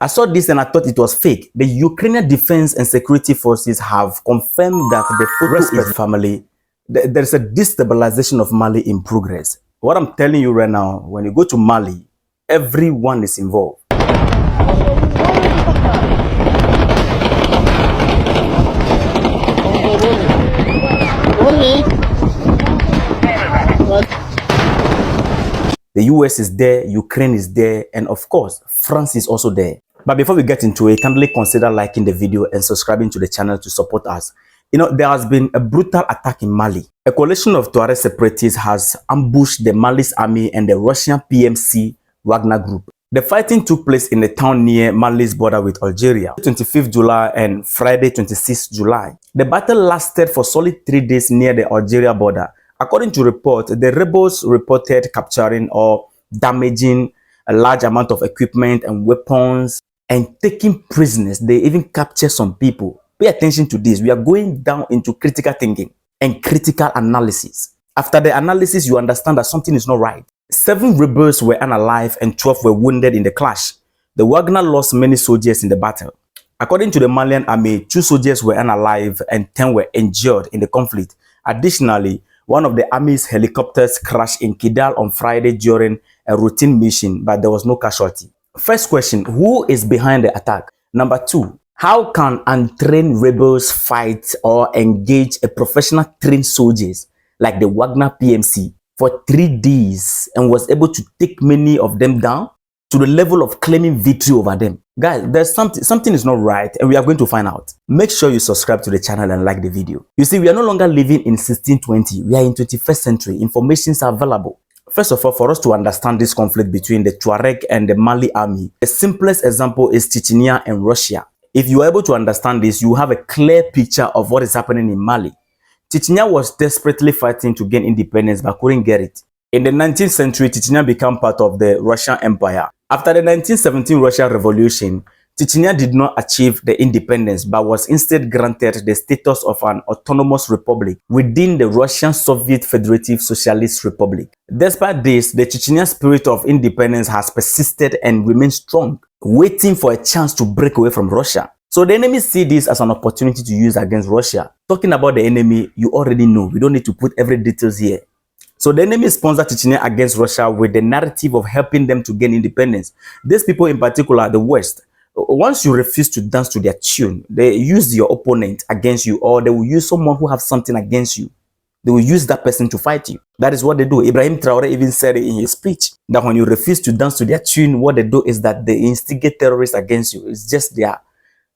I saw this and I thought it was fake. The Ukrainian Defense and Security Forces have confirmed that the photo is family. There's a destabilization of Mali in progress. What I'm telling you right now, when you go to Mali, everyone is involved. The US is there, Ukraine is there, and of course, France is also there. But before we get into it, kindly consider liking the video and subscribing to the channel to support us. You know, there has been a brutal attack in Mali. A coalition of Tuareg separatists has ambushed the Mali's army and the Russian PMC Wagner Group. The fighting took place in a town near Mali's border with Algeria, 25th July and Friday, 26th July. The battle lasted for solid 3 days near the Algeria border. According to reports, the rebels reported capturing or damaging a large amount of equipment and weapons and taking prisoners. They even captured some people. Pay attention to this. We are going down into critical thinking and critical analysis. After the analysis, you understand that something is not right. 7 rebels were unalive and 12 were wounded in the clash. The Wagner lost many soldiers in the battle. According to the Malian army, 2 soldiers were unalive and 10 were injured in the conflict. Additionally, one of the army's helicopters crashed in Kidal on Friday during a routine mission, but there was no casualty. First question, who is behind the attack? Number 2, how can untrained rebels fight or engage a professional trained soldiers like the Wagner PMC for 3 days and was able to take many of them down to the level of claiming victory over them? Guys, there's something is not right, and we are going to find out. Make sure you subscribe to the channel and like the video. You see, we are no longer living in 1620. We are in 21st century. Informations are available. First of all, for us to understand this conflict between the Tuareg and the Mali army, the simplest example is Chechnya and Russia. If you are able to understand this, you have a clear picture of what is happening in Mali. Chechnya was desperately fighting to gain independence but couldn't get it. In the 19th century, Chechnya became part of the Russian Empire. After the 1917 Russian Revolution, Chechnya did not achieve the independence but was instead granted the status of an autonomous republic within the Russian Soviet Federative Socialist Republic. Despite this, the Chechnya spirit of independence has persisted and remains strong, waiting for a chance to break away from Russia. So the enemy see this as an opportunity to use against Russia. Talking about the enemy, you already know. We don't need to put every details here. So the enemy sponsored Chechnya against Russia with the narrative of helping them to gain independence. These people in particular, the West, once you refuse to dance to their tune, they use your opponent against you, or they will use someone who has something against you. They will use that person to fight you. That is what they do. Ibrahim Traore even said it in his speech, that when you refuse to dance to their tune, what they do is that they instigate terrorists against you. It's just their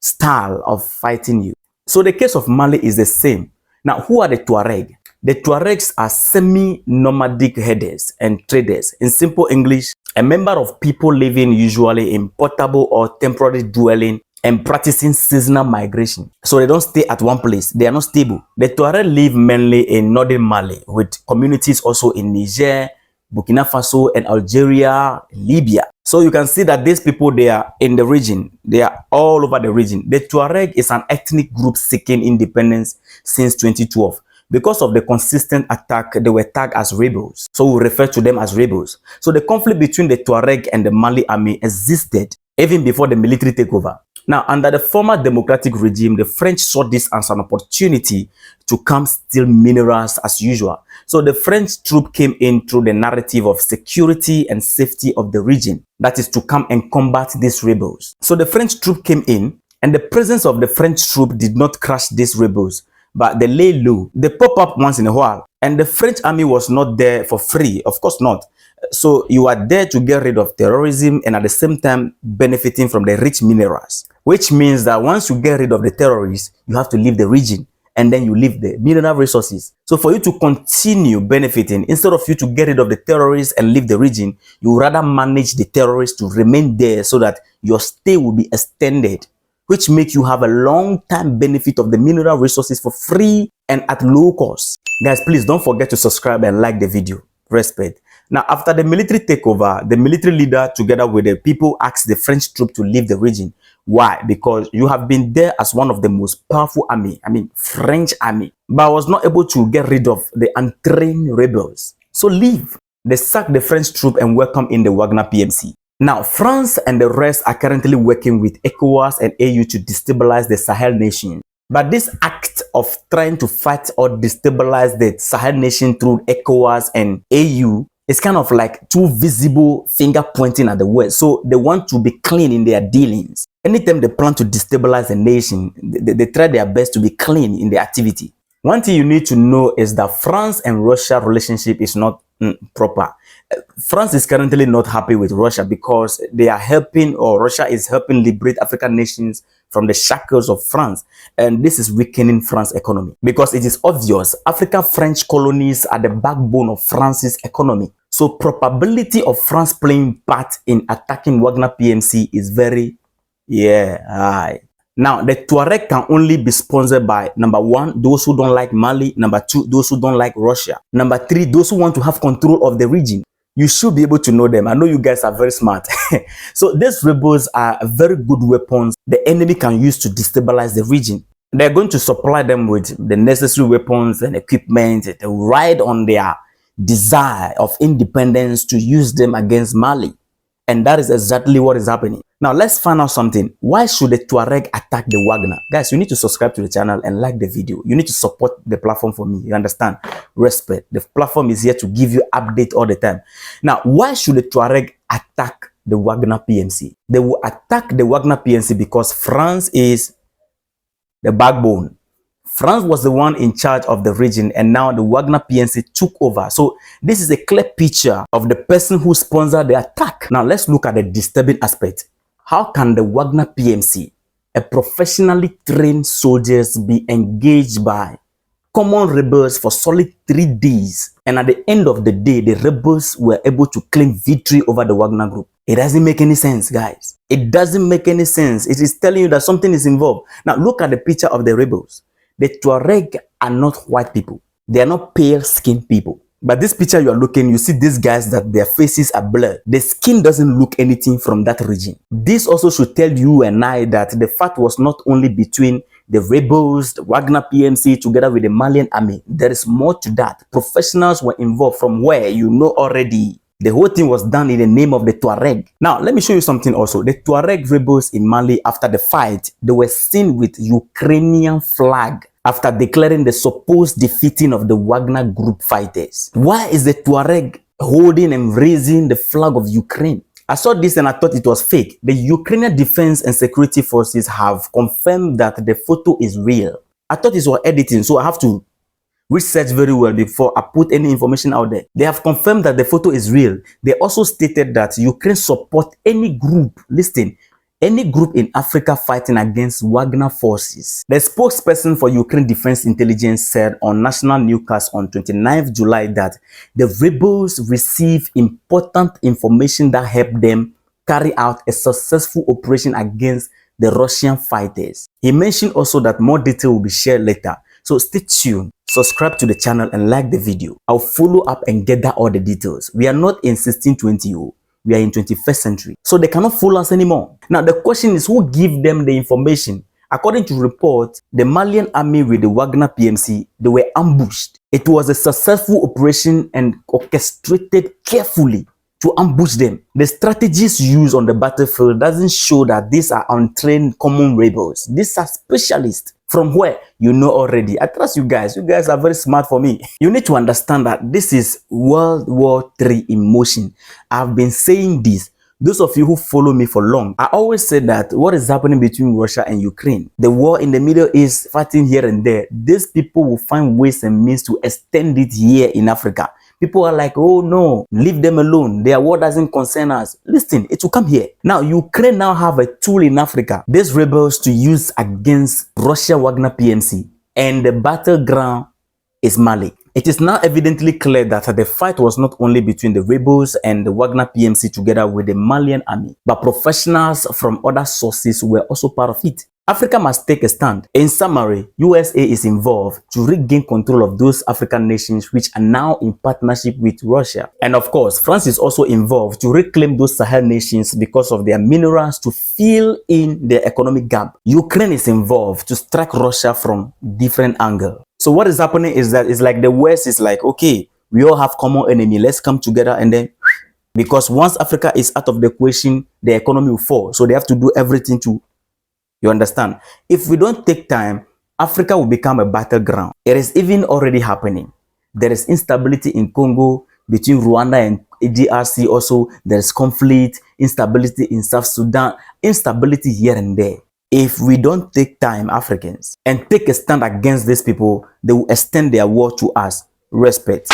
style of fighting you. So the case of Mali is the same. Now, who are the Tuareg? The Tuaregs are semi-nomadic herders and traders. In simple English, a member of people living usually in portable or temporary dwelling and practicing seasonal migration. So they don't stay at one place. They are not stable. The Tuareg live mainly in northern Mali, with communities also in Niger, Burkina Faso, and Algeria, Libya. So you can see that these people, they are in the region. They are all over the region. The Tuareg is an ethnic group seeking independence since 2012. Because of the consistent attack, they were tagged as rebels. So we refer to them as rebels. So the conflict between the Tuareg and the Mali army existed even before the military takeover. Now, under the former democratic regime, the French saw this as an opportunity to come steal minerals as usual. So the French troop came in through the narrative of security and safety of the region. That is to come and combat these rebels. So the French troop came in, and the presence of the French troop did not crush these rebels, but they lay low. They pop up once in a while. And the French army was not there for free. Of course not. So you are there to get rid of terrorism and at the same time benefiting from the rich minerals. Which means that once you get rid of the terrorists, you have to leave the region. And then you leave the mineral resources. So for you to continue benefiting, instead of you to get rid of the terrorists and leave the region, you rather manage the terrorists to remain there so that your stay will be extended, which makes you have a long-time benefit of the mineral resources for free and at low cost. Guys, please don't forget to subscribe and like the video. Respect. Now, after the military takeover, the military leader together with the people asked the French troop to leave the region. Why? Because you have been there as one of the most powerful army, French army, but was not able to get rid of the untrained rebels. So leave. They sacked the French troop and welcomed in the Wagner PMC. Now, France and the rest are currently working with ECOWAS and AU to destabilize the Sahel nation. But this act of trying to fight or destabilize the Sahel nation through ECOWAS and AU is kind of like too visible finger pointing at the West. So they want to be clean in their dealings. Anytime they plan to destabilize a nation, they try their best to be clean in their activity. One thing you need to know is that France and Russia relationship is not proper. France is currently not happy with Russia because they are helping, or Russia is helping liberate African nations from the shackles of France. And this is weakening France's economy because it is obvious African French colonies are the backbone of France's economy. So probability of France playing part in attacking Wagner PMC is very high. Now, the Tuareg can only be sponsored by, number one, those who don't like Mali. Number two, those who don't like Russia. Number three, those who want to have control of the region. You should be able to know them. I know you guys are very smart. So these rebels are very good weapons the enemy can use to destabilize the region. They're going to supply them with the necessary weapons and equipment to ride on their desire of independence to use them against Mali. And that is exactly what is happening. Now, let's find out something. Why should the Tuareg attack the Wagner? Guys, you need to subscribe to the channel and like the video. You need to support the platform for me. You understand? Respect. The platform is here to give you update all the time. Now, why should the Tuareg attack the Wagner PMC? They will attack the Wagner PMC because France is the backbone. France was the one in charge of the region, and now the Wagner PMC took over. So this is a clear picture of the person who sponsored the attack. Now let's look at the disturbing aspect. How can the Wagner PMC, a professionally trained soldiers, be engaged by common rebels for solid 3 days, and at the end of the day, the rebels were able to claim victory over the Wagner Group? It doesn't make any sense, guys. It doesn't make any sense. It is telling you that something is involved. Now look at the picture of the rebels. The Tuareg are not white people. They are not pale-skinned people. But this picture you are looking, you see these guys that their faces are blurred. The skin doesn't look anything from that region. This also should tell you and I that the fight was not only between the rebels, the Wagner PMC, together with the Malian army. There is more to that. Professionals were involved from where you know already. The whole thing was done in the name of the Tuareg. Now, let me show you something also. The Tuareg rebels in Mali, after the fight, they were seen with Ukrainian flag after declaring the supposed defeating of the Wagner Group Fighters. Why is the Tuareg holding and raising the flag of Ukraine? I saw this and I thought it was fake. The Ukrainian Defense and Security Forces have confirmed that the photo is real. I thought it was editing, so I have to research very well before I put any information out there. They have confirmed that the photo is real. They also stated that Ukraine support any group, listen, any group in Africa fighting against Wagner forces. The spokesperson for Ukraine Defense Intelligence said on national newscast on 29th July that the rebels received important information that helped them carry out a successful operation against the Russian fighters. He mentioned also that more detail will be shared later. So stay tuned. Subscribe to the channel and like the video. I'll follow up and gather all the details. We are not in 1620. We are in 21st century. So they cannot fool us anymore. Now the question is, who give them the information? According to reports, the Malian army with the Wagner PMC, they were ambushed. It was a successful operation and orchestrated carefully to ambush them. The strategies used on the battlefield doesn't show that these are untrained common rebels. These are specialists. From where you know already. I trust you guys. You guys are very smart for me. You need to understand that this is World War III in motion. I've been saying this. Those of you who follow me for long, I always say that what is happening between Russia and Ukraine, the war in the Middle East, fighting here and there, these people will find ways and means to extend it here in Africa. People are like, oh no, leave them alone. Their war doesn't concern us. Listen, it will come here. Now, Ukraine now have a tool in Africa, these rebels to use against Russia Wagner PMC. And the battleground is Mali. It is now evidently clear that the fight was not only between the rebels and the Wagner PMC together with the Malian army, but professionals from other sources were also part of it. Africa must take a stand. In summary, USA is involved to regain control of those African nations which are now in partnership with Russia. And of course, France is also involved to reclaim those Sahel nations because of their minerals to fill in their economic gap. Ukraine is involved to strike Russia from different angles. So what is happening is that it's like the West is like, okay, we all have common enemy. Let's come together and then Because once Africa is out of the equation, the economy will fall. So they have to do everything to, you understand? If we don't take time, Africa will become a battleground. It is even already happening. There is instability in Congo between Rwanda and DRC. Also, there is conflict, instability in South Sudan, instability here and there. If we don't take time, Africans, and take a stand against these people, they will extend their war to us. Respect.